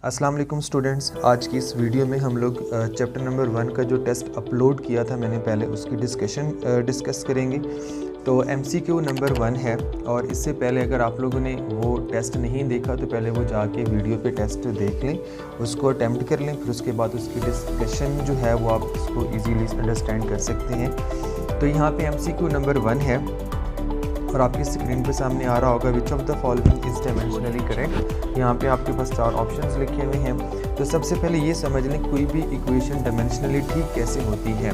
अस्सलाम वालेकुम स्टूडेंट्स। आज की इस वीडियो में हम लोग चैप्टर नंबर 1 का जो टेस्ट अपलोड किया था मैंने पहले उसकी डिस्कस करेंगे। तो एमसीक्यू नंबर 1 है और इससे पहले अगर आप लोगों ने वो टेस्ट नहीं देखा तो पहले वो जाके वीडियो पे टेस्ट देख लें, उसको अटैम्प्ट कर लें, फिर उसके बाद उसकी डिस्कशन जो है वो आप उसको ईजीली अंडरस्टैंड कर सकते हैं। तो यहाँ पे एमसीक्यू नंबर 1 है और आपकी स्क्रीन पे सामने आ रहा होगा विच of the following is dimensionally correct. यहाँ पे आपके पास 4 ऑप्शंस लिखे हुए हैं। तो सबसे पहले ये समझ लें कोई भी इक्वेशन डायमेंशनली ठीक कैसे होती है।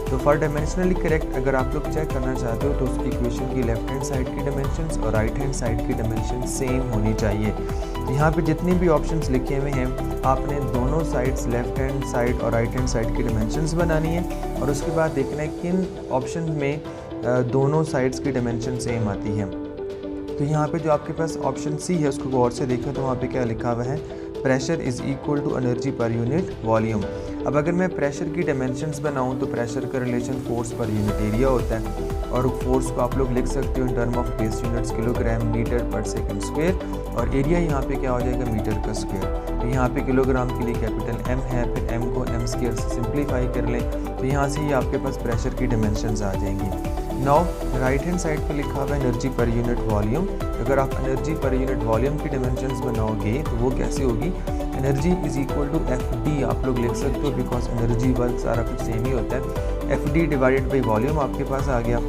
तो फॉर डायमेंशनली करेक्ट अगर आप लोग चेक करना चाहते हो तो उस इक्वेशन की लेफ्ट हैंड साइड की डायमेंशंस और राइट हैंड साइड की डायमेंशन सेम होनी चाहिए। तो यहाँ पे जितने भी ऑप्शंस लिखे हुए हैं आपने दोनों साइड्स लेफ्ट हैंड साइड और राइट हैंड साइड की डायमेंशंस बनानी है और उसके बाद देखना है किन ऑप्शन में दोनों साइड्स की डायमेंशन सेम आती है। तो यहाँ पे जो आपके पास ऑप्शन सी है उसको गौर से देखें तो वहाँ पे क्या लिखा हुआ है, pressure is equal to energy per unit volume. अब अगर मैं प्रेशर की डायमेंशंस बनाऊँ तो प्रेशर का रिलेशन फोर्स पर यूनिट एरिया होता है और फोर्स को आप लोग लिख सकते हो in term of base units kilogram metre per second square और एरिया यहाँ पे क्या हो जाएगा मीटर का स्क्वायर। तो यहाँ पे किलोग्राम के लिए कैपिटल एम है, फिर एम को एम स्क्वायर से सिंप्लीफाई कर लें तो यहाँ से ही आपके पास प्रेशर की डायमेंशंस आ जाएंगी। नाउ राइट हैंड साइड पे लिखा हुआ है एनर्जी पर यूनिट वॉल्यूम। अगर आप एनर्जी पर यूनिट वॉल्यूम की डायमेंशंस बनाओगे तो वो कैसे होगी, energy is equal to F D आप लोग लिख सकते हो बिकॉज एनर्जी वर्क सारा कुछ सेम ही होता है। F D divided by volume आपके पास आ गया।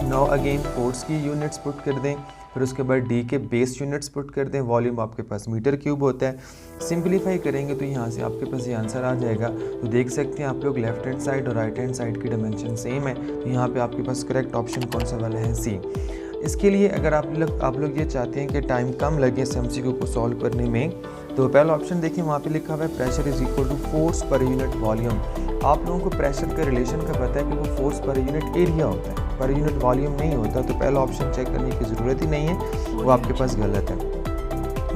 नाउ अगेन फोर्स की यूनिट्स पुट कर दें, फिर उसके बाद डी के बेस यूनिट्स पुट कर दें, वॉल्यूम आपके पास मीटर क्यूब होता है। सिंप्लीफाई करेंगे तो यहाँ से आपके पास ये आंसर आ जाएगा। तो देख सकते हैं आप लोग लेफ्ट हैंड साइड और राइट हैंड साइड की डायमेंशन सेम है। तो यहाँ पे आपके पास करेक्ट ऑप्शन कौन सा वाला है, सी। इसके लिए अगर आप लोग ये चाहते हैं कि टाइम कम लगे इस एमसीक्यू को सॉल्व करने में तो पहला ऑप्शन देखिए वहाँ पे लिखा हुआ है pressure is equal to force पर यूनिट वॉल्यूम। आप लोगों को प्रेशर का रिलेशन का पता है कि वो फोर्स पर यूनिट एरिया होता है, पर यूनिट वॉल्यूम नहीं होता। तो पहला ऑप्शन चेक करने की ज़रूरत ही नहीं है, वो आपके पास गलत है।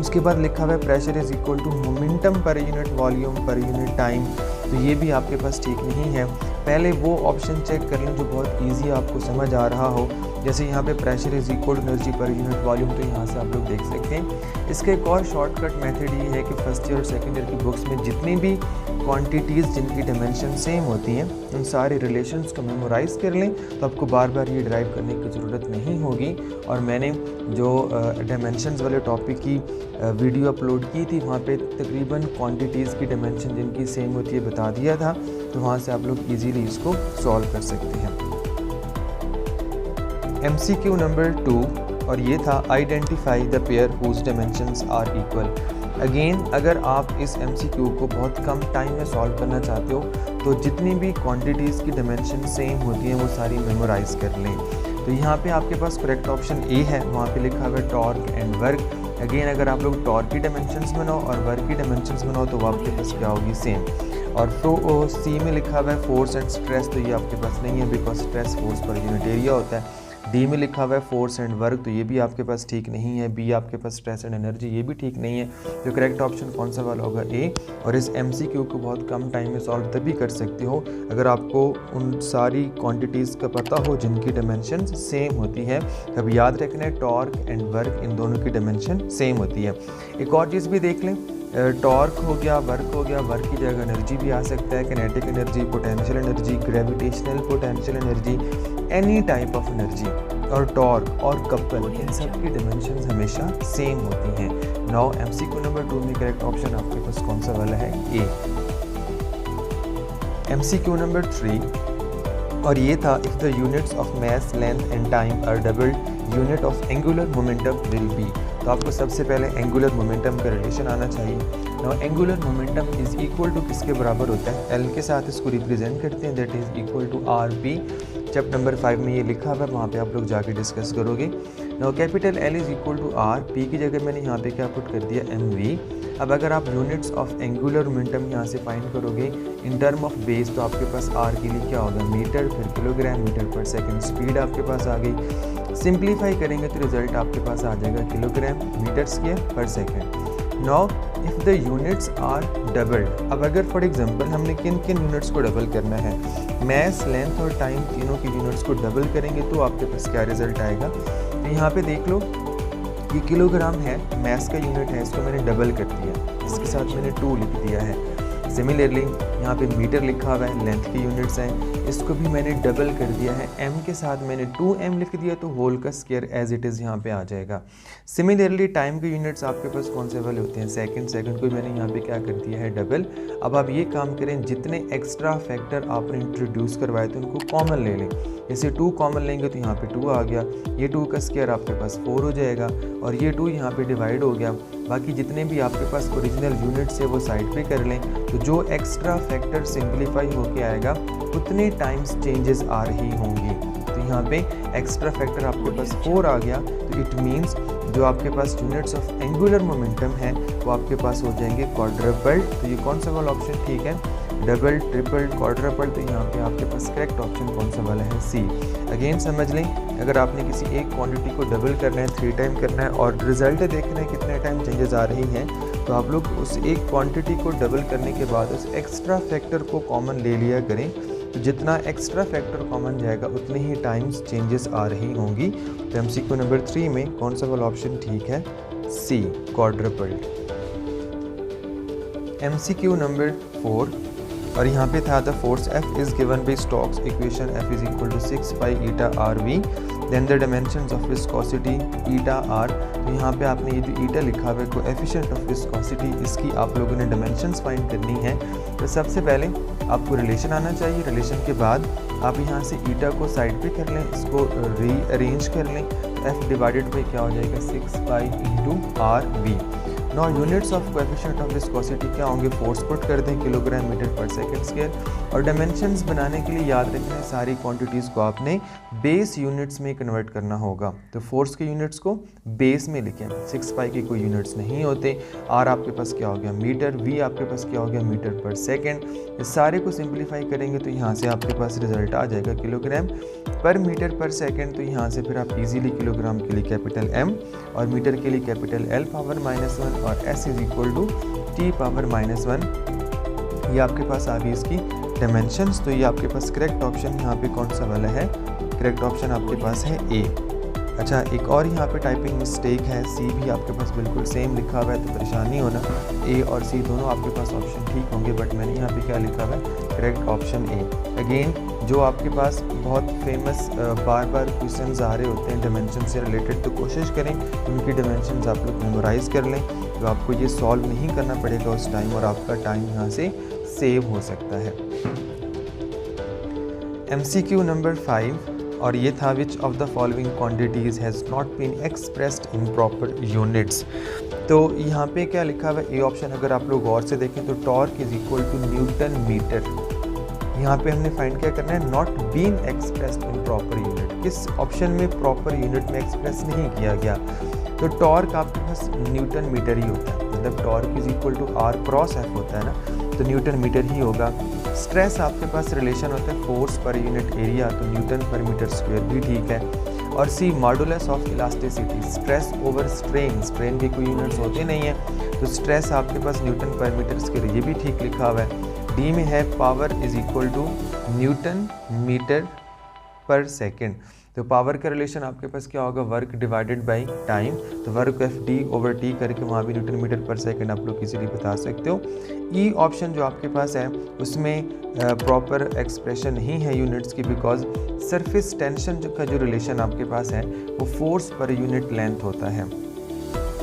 उसके बाद लिखा हुआ है pressure is equal to momentum per unit volume per unit time. तो ये भी आपके पास ठीक नहीं है। पहले वो ऑप्शन चेक कर लें जो बहुत ईजी आपको समझ आ रहा हो, जैसे यहाँ पे pressure is equal to energy per unit volume. तो यहाँ से आप लोग देख सकते हैं। इसका एक और शॉर्टकट मेथड ये है कि फर्स्ट ईयर और सेकेंड ईयर की बुक्स में जितनी भी क्वांटिटीज़ जिनकी डायमेंशन सेम होती हैं उन सारे रिलेशंस को मेमोराइज़ कर लें तो आपको बार बार ये ड्राइव करने की ज़रूरत नहीं होगी। और मैंने जो डायमेंशंस वाले टॉपिक की वीडियो अपलोड की थी वहाँ पे तकरीबन क्वांटिटीज़ की डायमेंशन जिनकी सेम होती है बता दिया था। तो वहाँ से आप लोग इजीली इसको सॉल्व कर सकते हैं। MCQ नंबर 2 और ये था identify the pair whose dimensions are equal. Again अगर आप इस MCQ को बहुत कम टाइम में सॉल्व करना चाहते हो तो जितनी भी क्वांटिटीज़ की डायमेंशन सेम होती हैं वो सारी मेमोराइज कर लें। तो यहाँ पे आपके पास करेक्ट ऑप्शन ए है, वहाँ पे लिखा हुआ है टॉर्क एंड वर्क। अगेन अगर आप लोग टॉर्क की डायमेंशंस बनाओ और वर्क की डायमेंशंस बनाओ तो वो आपके पास क्या होगी, सेम। और तो सी में लिखा हुआ है फोर्स एंड स्ट्रेस, तो ये आपके पास नहीं है बिकॉज स्ट्रेस फोर्स पर यूनिट एरिया होता है। डी में लिखा हुआ है फोर्स एंड वर्क, तो ये भी आपके पास ठीक नहीं है। बी आपके पास स्ट्रेस एंड एनर्जी, ये भी ठीक नहीं है। तो करेक्ट ऑप्शन कौन सा वाला होगा, ए। और इस MCQ को बहुत कम टाइम में सॉल्व तभी कर सकते हो अगर आपको उन सारी क्वांटिटीज़ का पता हो जिनकी डायमेंशन सेम होती है। तब याद रखना है टॉर्क एंड वर्क इन दोनों की डायमेंशन सेम होती है। एक और चीज़ भी देख लें, टॉर्क हो गया, वर्क की जगह एनर्जी भी आ सकता है, kinetic energy, potential energy, gravitational potential energy, any type of energy. और टॉर्क और कपल इन सब की डायमेंशंस हमेशा सेम होती हैं। नाउ MCQ नंबर 2 में करेक्ट ऑप्शन आपके पास कौन सा वाला है, ए। MCQ नंबर 3 और ये था if the units of mass length and time are doubled unit of angular momentum will be. तो आपको सबसे पहले एंगुलर मोमेंटम का रिलेशन आना चाहिए। Now angular momentum is equal to किसके बराबर होता है, एल के साथ इसको रिप्रेजेंट करते हैं, that is equal to R P. Chapter number 5 में ये लिखा हुआ है, वहाँ पे आप लोग जाके डिस्कस करोगे। Now capital L is equal to R, P की जगह मैंने यहाँ पे क्या पुट कर दिया, MV। अब अगर आप यूनिट्स ऑफ एंगुलर मोमेंटम यहाँ से फाइंड करोगे इन टर्म ऑफ बेस तो आपके पास आर के लिए क्या होगा, मीटर, फिर kilogram metre per second, speed आपके पास आ गई। सिंप्लीफाई करेंगे तो रिजल्ट आपके पास आ जाएगा kilogram metre square per second. Now if the units are doubled, अब अगर फॉर एग्जांपल हमने किन किन यूनिट्स को डबल करना है, मैस, लेंथ और टाइम तीनों की यूनिट्स को डबल करेंगे तो आपके पास क्या रिजल्ट आएगा। तो यहाँ पे देख लो ये किलोग्राम है, मैस का यूनिट है, इसको मैंने डबल कर दिया। इसके साथ मैंने 2 लिख दिया है। सिमिलरली यहाँ पे मीटर लिखा हुआ है, लेंथ की यूनिट्स हैं, इसको भी मैंने डबल कर दिया है, m के साथ मैंने 2m लिख दिया तो होल का स्क्वायर एज इट इज़ यहाँ पे आ जाएगा। सिमिलरली टाइम के यूनिट्स आपके पास कौन से वाले होते हैं, सेकंड को मैंने यहाँ पे क्या कर दिया है, डबल। अब आप ये काम करें, जितने एक्स्ट्रा फैक्टर आपने इंट्रोड्यूस करवाए थे उनको कॉमन ले लें। जैसे 2 कॉमन लेंगे तो यहाँ पे 2 आ गया, ये 2 का स्क्वायर आपके पास 4 हो जाएगा और ये 2 यहाँ पे डिवाइड हो गया। बाकी जितने भी आपके पास ओरिजिनल यूनिट्स है वो साइड पे कर लें, तो जो एक्स्ट्रा फैक्टर सिंप्लीफाई होके आएगा उतने टाइम्स चेंजेस आ रही होंगी। तो यहाँ पे एक्स्ट्रा फैक्टर आपके पास 4 आ गया, तो इट मीन्स जो आपके पास यूनिट्स ऑफ एंगुलर मोमेंटम है वो आपके पास हो जाएंगे क्वाड्रपल्ड। तो ये कौन सा वाला ऑप्शन ठीक है, डबल, ट्रिपल, क्वाड्रपल। तो यहाँ पे आपके पास करेक्ट ऑप्शन कौन सा वाला है, सी। अगेन समझ लें, अगर आपने किसी एक क्वांटिटी को डबल करना है, 3 टाइम करना है और रिजल्ट देखना है कितने टाइम चेंजेस आ रही हैं, तो आप लोग उस एक क्वांटिटी को डबल करने के बाद उस एक्स्ट्रा फैक्टर को कॉमन ले लिया करें। तो जितना एक्स्ट्रा फैक्टर कॉमन जाएगा उतने ही टाइम्स चेंजेस आ रही होंगी। तो MCQ नंबर 3 में कौन सा वाला ऑप्शन ठीक है, सी, क्वाड्रपल्ड। MCQ नंबर 4 और यहाँ पे था the force F is given by Stokes equation F is equal to 6 pi eta R V, then the dimensions of viscosity eta R. तो यहाँ पे आपने ये जो ईटा लिखा हुआ है कोएफिशिएंट ऑफ विस्कोसिटी, इसकी आप लोगों ने डायमेंशंस फाइंड करनी है। तो सबसे पहले आपको रिलेशन आना चाहिए, रिलेशन के बाद आप यहाँ से ईटा को साइड पे कर लें, इसको रीअरेंज कर लें, तो F डिवाइडेड बाई क्या हो जाएगा, 6 pi into R V. Now units of coefficient of viscosity क्या होंगे, फोर्स पुट कर दें kilogram metre per second square. और डायमेंशंस बनाने के लिए याद रखना है सारी क्वांटिटीज़ को आपने बेस यूनिट्स में कन्वर्ट करना होगा। तो फोर्स के यूनिट्स को बेस में लिखें, 6 पाई के कोई यूनिट्स नहीं होते। आर आपके पास क्या हो गया, मीटर, वी आपके पास क्या हो गया, मीटर पर सेकेंड। इस सारे को सिंप्लीफाई करेंगे तो यहाँ से आपके पास रिजल्ट आ जाएगा किलोग्राम पर मीटर पर सेकेंड। तो यहाँ से फिर आप इजीली किलोग्राम के लिए कैपिटल M और मीटर के लिए कैपिटल L पावर -1 और S is equal to T power -1। ये आपके पास आ गई इसकी डायमेंशंस। तो ये आपके पास करेक्ट ऑप्शन यहाँ पे कौन सा वाला है, करेक्ट ऑप्शन आपके पास है A। अच्छा, एक और यहाँ पे टाइपिंग मिस्टेक है, C भी आपके पास बिल्कुल सेम लिखा हुआ है, तो परेशान नहीं होना, A और C दोनों आपके पास ऑप्शन ठीक होंगे, बट मैंने यहाँ पे क्या लिखा हुआ है, करेक्ट ऑप्शन A। अगेन जो आपके पास बहुत फेमस बार बार क्वेश्चंस आ रहे होते हैं डायमेंशन से रिलेटेड, तो कोशिश करें उनकी डायमेंशंस आप लोग मेमोराइज़ कर लें, तो आपको ये सॉल्व नहीं करना पड़ेगा उस टाइम और आपका टाइम यहाँ से सेव हो सकता है। MCQ नंबर 5 और ये था which of the following quantities has not been expressed in proper units. तो यहाँ पे क्या लिखा हुआ है, ए ऑप्शन अगर आप लोग गौर से देखें तो torque is equal to newton metre. यहाँ पे हमने फाइंड क्या करना है, not been expressed in proper unit, किस ऑप्शन में प्रॉपर यूनिट में एक्सप्रेस नहीं किया गया। तो टॉर्क आपके पास न्यूटन मीटर ही होता है, मतलब torque is equal to R cross F होता है ना, तो न्यूटन मीटर ही होगा। स्ट्रेस आपके पास रिलेशन होता है फोर्स पर यूनिट एरिया, तो न्यूटन पर मीटर स्क्वायर भी ठीक है। और C modulus of elasticity, stress over strain, strain के कोई यूनिट्स होते नहीं है, तो स्ट्रेस आपके पास न्यूटन पर मीटर स्क्वायर, ये भी ठीक लिखा हुआ है। डी में है power is equal to newton metre पर सेकेंड, तो पावर का रिलेशन आपके पास क्या होगा, वर्क डिवाइडेड बाय टाइम, तो work F D over T करके वहाँ भी न्यूटन मीटर पर सेकंड आप लोग इजीली बता सकते हो। ई ऑप्शन जो आपके पास है उसमें प्रॉपर एक्सप्रेशन नहीं है यूनिट्स की, बिकॉज सरफेस टेंशन का जो रिलेशन आपके पास है वो फोर्स पर यूनिट लेंथ होता है।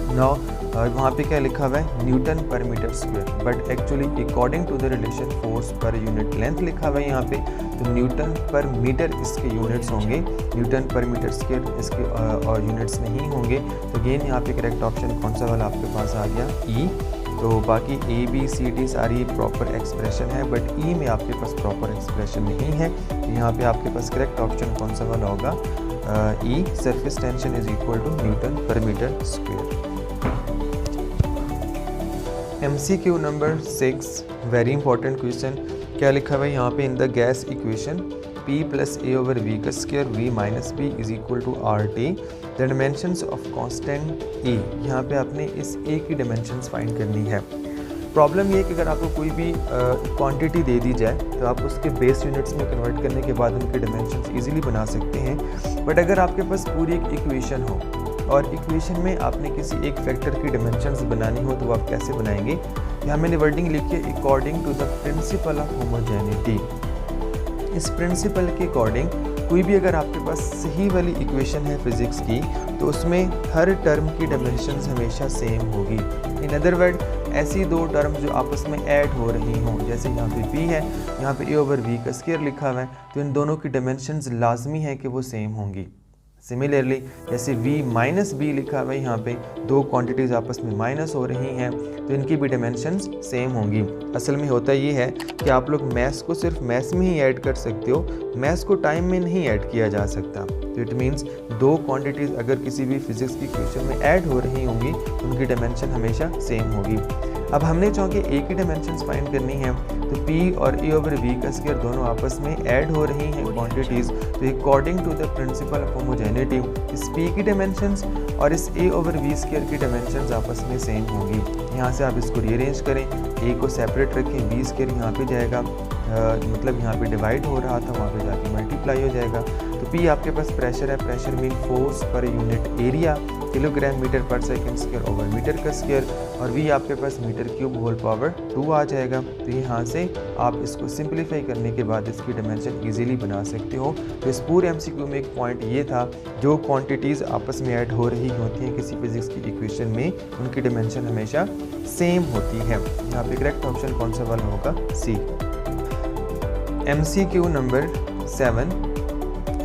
नाउ वहाँ पे क्या लिखा हुआ है, न्यूटन पर metre square, but actually according to the relation force पर यूनिट लेंथ लिखा हुआ है यहाँ पे, तो न्यूटन पर मीटर इसके यूनिट्स होंगे, न्यूटन पर मीटर स्क्वायर इसके और यूनिट्स नहीं होंगे। तो अगेन यहाँ पे करेक्ट ऑप्शन कौन सा वाला आपके पास आ गया, ई। तो बाकी ए बी सी डी सारी प्रॉपर एक्सप्रेशन है, बट ई में आपके पास प्रॉपर एक्सप्रेशन नहीं है। यहाँ पे आपके पास करेक्ट ऑप्शन कौन सा वाला होगा, E, surface tension is equal to newton पर metre square. MCQ number 6 very important question, क्या लिखा हुआ है यहाँ पे, in the gas equation P plus A over V का square V minus B is equal to RT, the dimensions of constant A। यहाँ पे आपने इस A की डायमेंशंस फाइंड करनी है। प्रॉब्लम ये है कि अगर आपको कोई भी क्वांटिटी दे दी जाए तो आप उसके बेस यूनिट्स में कन्वर्ट करने के बाद उनके डायमेंशंस इजीली बना सकते हैं, बट अगर आपके पास पूरी एक इक्वेशन हो और इक्वेशन में आपने किसी एक फैक्टर की डायमेंशंस बनानी हो तो वो आप कैसे बनाएंगे। यहाँ मैंने वर्डिंग लिखी है according to the principle of homogeneity. इस प्रिंसिपल के अकॉर्डिंग कोई भी अगर आपके पास सही वाली इक्वेशन है फिज़िक्स की तो उसमें हर टर्म की डायमेंशंस हमेशा सेम होगी। इन अदर वर्ड ऐसी दो टर्म जो आपस में ऐड हो रही हों, जैसे यहाँ पे p है, यहाँ पे a/v का स्क्वायर लिखा हुआ है, तो इन दोनों की डायमेंशंस लाजमी है कि वो सेम होंगी। सिमिलरली जैसे v माइनस b लिखा हुआ है, यहाँ पे दो क्वांटिटीज़ आपस में माइनस हो रही हैं तो इनकी भी डायमेंशंस सेम होंगी। असल में होता ये है कि आप लोग मैथ्स को सिर्फ मैथ्स में ही ऐड कर सकते हो, मैथ्स को टाइम में नहीं ऐड किया जा सकता। तो इट मीन्स दो क्वांटिटीज़ अगर किसी भी फिज़िक्स की इक्वेशन में ऐड हो रही होंगी तो उनकी डायमेंशन हमेशा सेम होगी। अब हमने चूँकि एक ही डायमेंशंस फाइंड करनी है तो p और a/v का स्क्वायर दोनों आपस में ऐड हो रही हैं क्वांटिटीज़, तो according to the principle of homogeneity इस p की डायमेंशंस और इस a/v स्क्वायर की डायमेंशंस आपस में सेम होंगी। यहाँ से आप इसको रीअरेंज करें, a को सेपरेट रखें, b स्क्वायर यहाँ पे जाएगा, मतलब यहाँ पे डिवाइड हो रहा था वहाँ पे जाके मल्टीप्लाई हो जाएगा। तो p आपके पास प्रेशर है, प्रेशर मीन फोर्स पर unit area, kilogram metre per second square over metre का स्क्वायर, और v आपके पास मीटर क्यूब होल पावर 2 आ जाएगा। तो यहाँ से आप इसको सिंप्लीफाई करने के बाद इसकी डायमेंशन इजीली बना सकते हो। तो इस पूरे MCQ में एक पॉइंट ये था, जो क्वांटिटीज़ आपस में ऐड हो रही होती हैं किसी फिजिक्स की इक्वेशन में उनकी डायमेंशन हमेशा सेम होती है। यहाँ पे करेक्ट ऑप्शन कौन सा वाला होगा? C। MCQ नंबर 7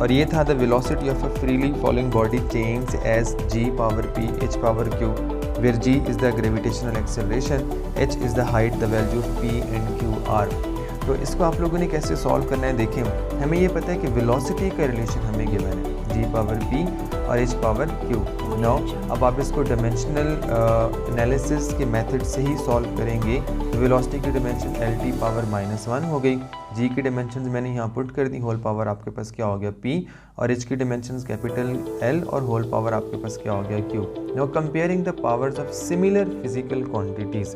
और ये था the velocity of a freely falling body change as g⁻p h⁻q where g is the gravitational acceleration, h is the height, the value of p and q are। तो इसको आप लोगों ने कैसे solve करना है, देखें हमें ये पता है कि वेलोसिटी का रिलेशन हमें गिवन है g⁻p और h⁻q। नाउ अब आप इसको डायमेंशनल एनालिसिस के मेथड से ही सॉल्व करेंगे तो वेलोसिटी की डायमेंशन l⁻⁻1 हो गई, g की डायमेंशंस मैंने यहाँ पुट कर दी, होल पावर आपके पास क्या हो गया p, और h की डायमेंशंस कैपिटल L और होल पावर आपके पास क्या हो गया q। Now comparing the powers of similar physical quantities,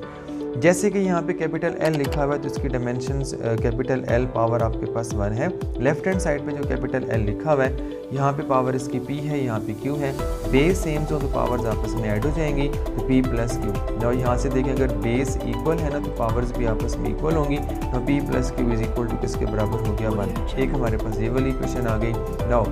जैसे कि यहाँ पे कैपिटल L लिखा हुआ है तो इसकी डायमेंशंस कैपिटल L पावर आपके पास 1 है। लेफ्ट हैंड साइड पे जो कैपिटल L लिखा हुआ है यहाँ पे पावर इसकी p है, यहाँ पे q है। बेस सेम हो तो पावर्स आपस में ऐड हो जाएंगी तो p प्लस q। और यहाँ से देखें अगर बेस इक्वल है ना तो पावर्स भी आपस में इक्वल होंगी, तो p plus Q is equal to किसके बराबर हो गया 1। एक हमारे पास ये वाली इक्वेशन आ गई। नाउ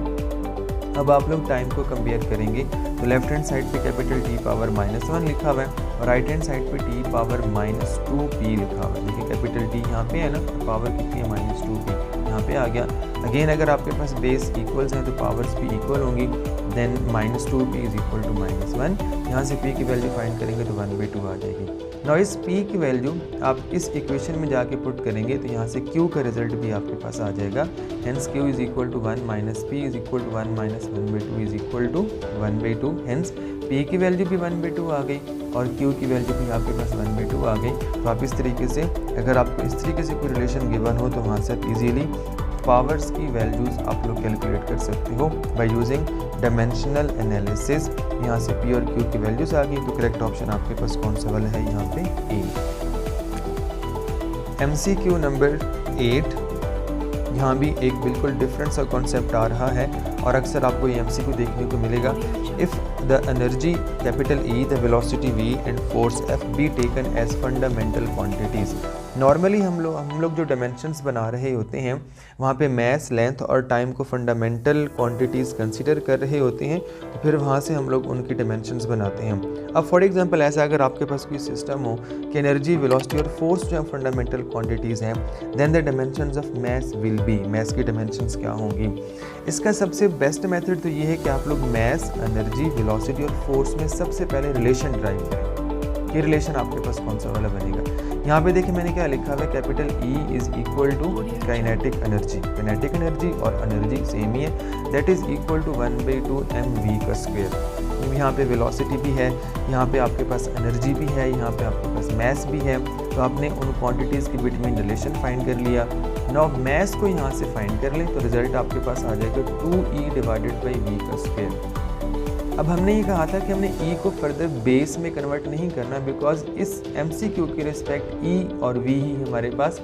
अब आप लोग टाइम को कंपेयर करेंगे तो लेफ्ट हैंड साइड पे कैपिटल t⁻⁻1 लिखा हुआ है और राइट हैंड साइड पे t⁻⁻2p लिखा हुआ है। देखिए कैपिटल T यहाँ पे है ना, पावर कितनी है -2p यहाँ पे आ गया। अगेन अगर आपके पास बेस इक्वल्स हैं तो पावर्स भी इक्वल होंगी, then -2p is equal to -1। यहाँ से p की वैल्यू फाइंड करेंगे तो 1/2 आ जाएगी। नाउ इस p की वैल्यू आप इस इक्वेशन में जाके पुट करेंगे तो यहाँ से q का रिजल्ट भी आपके पास आ जाएगा। Hence q is equal to 1 minus p is equal to 1 minus 1/2 is equal to 1/2। Hence p की वैल्यू भी 1/2 आ गई और q की वैल्यू भी आपके पास 1/2 आ गई। तो आप इस तरीके से, अगर आपको इस तरीके से कोई रिलेशन गिवन हो तो वहाँ से आप इजीली पावर्स की वैल्यूज़ आप लोग कैलकुलेट कर सकते हो बाय यूजिंग डायमेंशनल एनालिसिस। यहाँ से p और q की वैल्यूज़ आ गई तो करेक्ट ऑप्शन आपके पास कौन सा वाला है? यहाँ पे A। MCQ नंबर 8, यहाँ भी एक बिल्कुल डिफरेंट सा कॉन्सेप्ट आ रहा है और अक्सर आपको ये MCQ देखने को मिलेगा। If the energy capital E, the velocity v and force F be taken as fundamental quantities. Normally हम लोग जो डायमेंशंस बना रहे होते हैं वहाँ पे मैस, लेंथ और टाइम को फंडामेंटल क्वांटिटीज़ कंसीडर कर रहे होते हैं, तो फिर वहाँ से हम लोग उनकी डायमेंशंस बनाते हैं। अब फॉर एग्जांपल ऐसा अगर आपके पास कोई सिस्टम हो कि एनर्जी, वेलोसिटी और फोर्स जो फंडामेंटल क्वांटिटीज़ हैं, then the dimensions of mass will be, mass की डायमेंशंस क्या होंगी? इसका सबसे बेस्ट मेथड तो ये है कि आप लोग मैस, एनर्जी, वेलोसिटी और फोर्स में सबसे पहले रिलेशन ड्राइव करें। ये रिलेशन आपके पास कौन सा वाला बनेगा? यहाँ पे देखिए मैंने क्या लिखा हुआ है, capital E is equal to kinetic energy. Kinetic energy और एनर्जी सेम ही है, that is equal to 1/2 mv का स्क्वायर। यहाँ पे वेलोसिटी भी है, यहाँ पे आपके पास एनर्जी भी है, यहाँ पे आपके पास मैस भी है। तो आपने उन क्वांटिटीज़ के बिटवीन रिलेशन फाइंड कर लिया। नाउ मैस को यहाँ से फाइंड कर लें तो रिजल्ट आपके पास आ जाएगा 2E डिवाइडेड बाई v का स्क्वायर। अब हमने ये कहा था कि हमने E को फर्दर बेस में कन्वर्ट नहीं करना, बिकॉज इस MCQ के रिस्पेक्ट E और V ही हमारे पास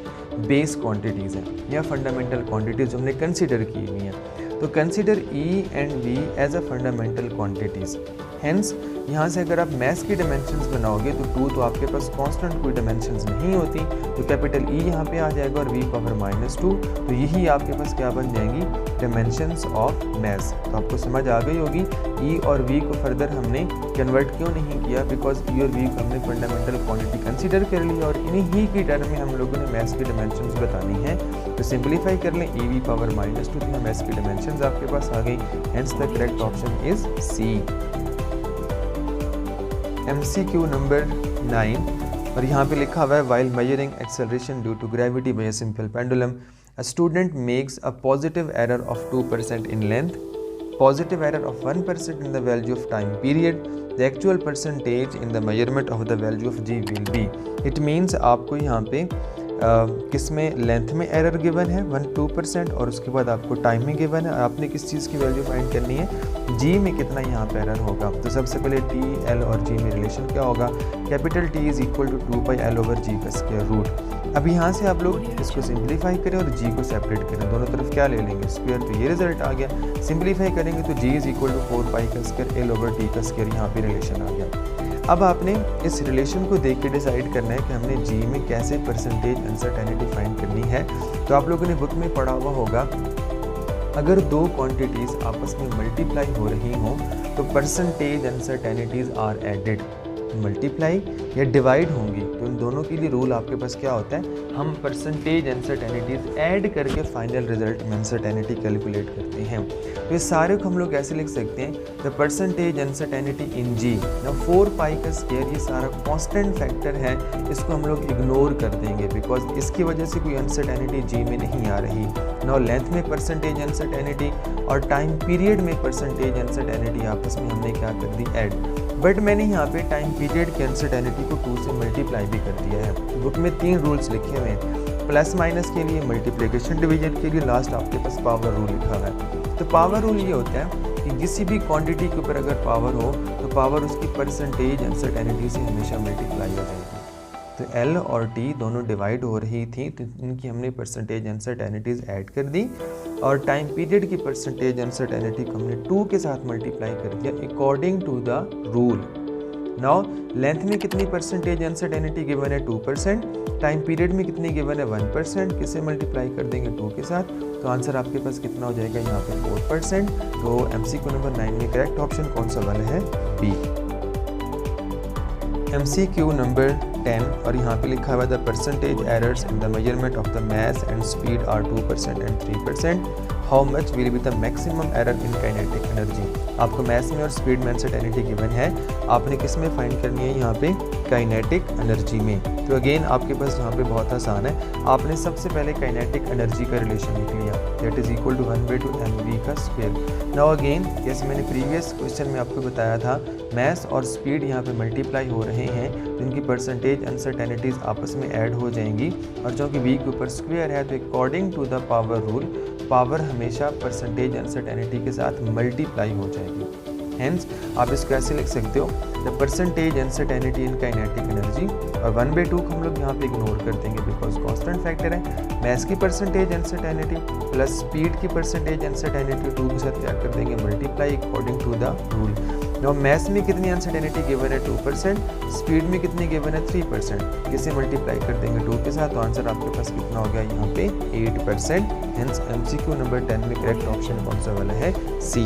बेस क्वांटिटीज़ हैं या फंडामेंटल क्वांटिटीज़ हमने कंसीडर की हुई हैं। तो consider E and V as a fundamental quantities. Hence यहाँ से अगर आप मैथ्स की डायमेंशंस बनाओगे तो 2 तो आपके पास कांस्टेंट कोई डायमेंशंस नहीं होती, तो कैपिटल ई यहाँ पे आ जाएगा और v पावर -2, तो यही आपके पास क्या बन जाएंगी, डायमेंशंस ऑफ मैथ्स। तो आपको समझ आ गई होगी ई और v को फर्दर हमने कन्वर्ट क्यों नहीं किया, बिकॉज ई और v को हमने फंडामेंटल क्वांटिटी कंसिडर कर ली और इन्हीं की टर्म में हम लोगों ने मैथ्स की डायमेंशंस बतानी है। तो सिंप्लीफाई कर लें, e v पावर -2 तो मैथ्स की डायमेंशंस आपके पास आ गई, hence the correct option is C. MCQ number 9 और यहाँ पे लिखा हुआ है while measuring acceleration due to gravity by a simple pendulum, a student makes a positive error of 2% in length, positive error of 1% in the value of time period, the actual percentage in the measurement of the value of g will be। it means आपको यहाँ पे किस में, length में error given है 1-2% और उसके बाद आपको टाइम में गिवन है, आपने किस चीज़ की वैल्यू फाइंड करनी है, जी में कितना यहाँ पे एरर होगा। तो सबसे पहले टी, एल और जी में रिलेशन क्या होगा, capital T is equal to 2πl/g का स्क्वायर रूट। अब यहाँ से आप लोग इसको सिंप्लीफाई करें और जी को सेपरेट करें, दोनों तरफ क्या ले लेंगे, स्क्वायर, तो ये रिजल्ट आ गया। सिंप्लीफाई करेंगे तो जी इज इक्वल टू 4π का स्क्वायर l/t का स्क्वायर, यहाँ पे रिलेशन आ गया। अब आपने इस रिलेशन को देख के डिसाइड करना है कि हमने जी में कैसे परसेंटेज अनसर्टेनिटी फाइंड करनी है। तो आप लोगों ने बुक में पढ़ा हुआ होगा, अगर दो क्वांटिटीज़ आपस में मल्टीप्लाई हो रही हों तो percentage uncertainties are added, multiply या डिवाइड होंगी तो इन दोनों के लिए रूल आपके पास क्या होता है, हम परसेंटेज अनसर्टेनिटीज ऐड करके फाइनल रिजल्ट में अनसर्टेनिटी कैलकुलेट करते हैं। तो इस सारे को हम लोग ऐसे लिख सकते हैं, द परसेंटेज अनसर्टेनिटी इन जी, ना 4π का स्क्वायर ये सारा कांस्टेंट फैक्टर है, इसको हम लोग इग्नोर कर देंगे बिकॉज इसकी वजह से कोई अनसर्टेनिटी जी में नहीं आ रही। ना लेंथ में परसेंटेज अनसर्टेनिटी और टाइम पीरियड में परसेंटेज अनसर्टेनिटी आपस में हमने क्या कर दी, ऐड। बट मैंने यहाँ पे टाइम पीरियड की अनसर्टेनिटी को 2 से मल्टीप्लाई भी कर दिया है। बुक में 3 रूल्स लिखे हुए हैं, प्लस माइनस के लिए, मल्टीप्लिकेशन डिवीजन के लिए, लास्ट आपके पास पावर रूल लिखा हुआ है। तो पावर रूल ये होता है कि किसी भी क्वांटिटी के ऊपर अगर पावर हो तो पावर उसकी परसेंटेज अनसर्टेनिटी से हमेशा मल्टीप्लाई हो जाएगी। तो L और T दोनों डिवाइड हो रही थी तो इनकी हमने परसेंटेज अनसर्टेनिटीज ऐड कर दी और टाइम पीरियड की परसेंटेज अनसर्टेनिटी को हमने 2 के साथ मल्टीप्लाई कर दिया according to the rule. Now length में कितनी परसेंटेज अनसर्टेनिटी गिवन है, 2%, टाइम पीरियड में कितनी गिवन है, 1%, किससे मल्टीप्लाई कर देंगे, 2 के साथ, तो आंसर आपके पास कितना हो जाएगा यहाँ पे 4%। तो MCQ नंबर 9 में करेक्ट ऑप्शन कौन सा वाला है, बी। MCQ नंबर 10 और यहाँ पे लिखा हुआ the percentage errors in the measurement of the mass and speed are 2% and 3%, how much will be the maximum error in kinetic energy. आपको मैथ्स में और स्पीड में अनसर्टेनिटी गिवन है, आपने किस में फाइंड करनी है, यहाँ पे काइनेटिक एनर्जी में। तो अगेन आपके पास यहाँ पे बहुत आसान है, आपने सबसे पहले काइनेटिक एनर्जी का रिलेशन लिख लिया, that is equal to 1/2 mv का स्क्वायर। नाउ अगेन जैसे मैंने प्रीवियस क्वेश्चन में आपको बताया था, मैस और स्पीड यहाँ पे मल्टीप्लाई हो रहे हैं तो इनकी परसेंटेज अनसर्टेनिटीज आपस में ऐड हो जाएंगी और चूँकि v के ऊपर स्क्वायर है तो according to the power rule power हमेशा परसेंटेज अनसर्टेनिटी के साथ मल्टीप्लाई हो जाएगी। हेंस आप इसको ऐसे लिख सकते हो, the percentage uncertainty in kinetic energy, और 1/2 को हम लोग यहाँ पे इग्नोर कर देंगे बिकॉज कांस्टेंट फैक्टर है। मैस की परसेंटेज अनसर्टेनिटी प्लस स्पीड की परसेंटेज अनसर्टेनिटी 2 के साथ क्या कर देंगे, multiply according to the rule. Now mass में कितनी अनसर्टेनिटी गिवन है, 2%, स्पीड में कितनी गिवन है, 3%, किसे मल्टीप्लाई कर देंगे 2 के साथ, तो आंसर आपके पास कितना हो गया यहाँ पे 8%। हेंस MCQ नंबर 10 में करेक्ट ऑप्शन कौन सा वाला है, सी।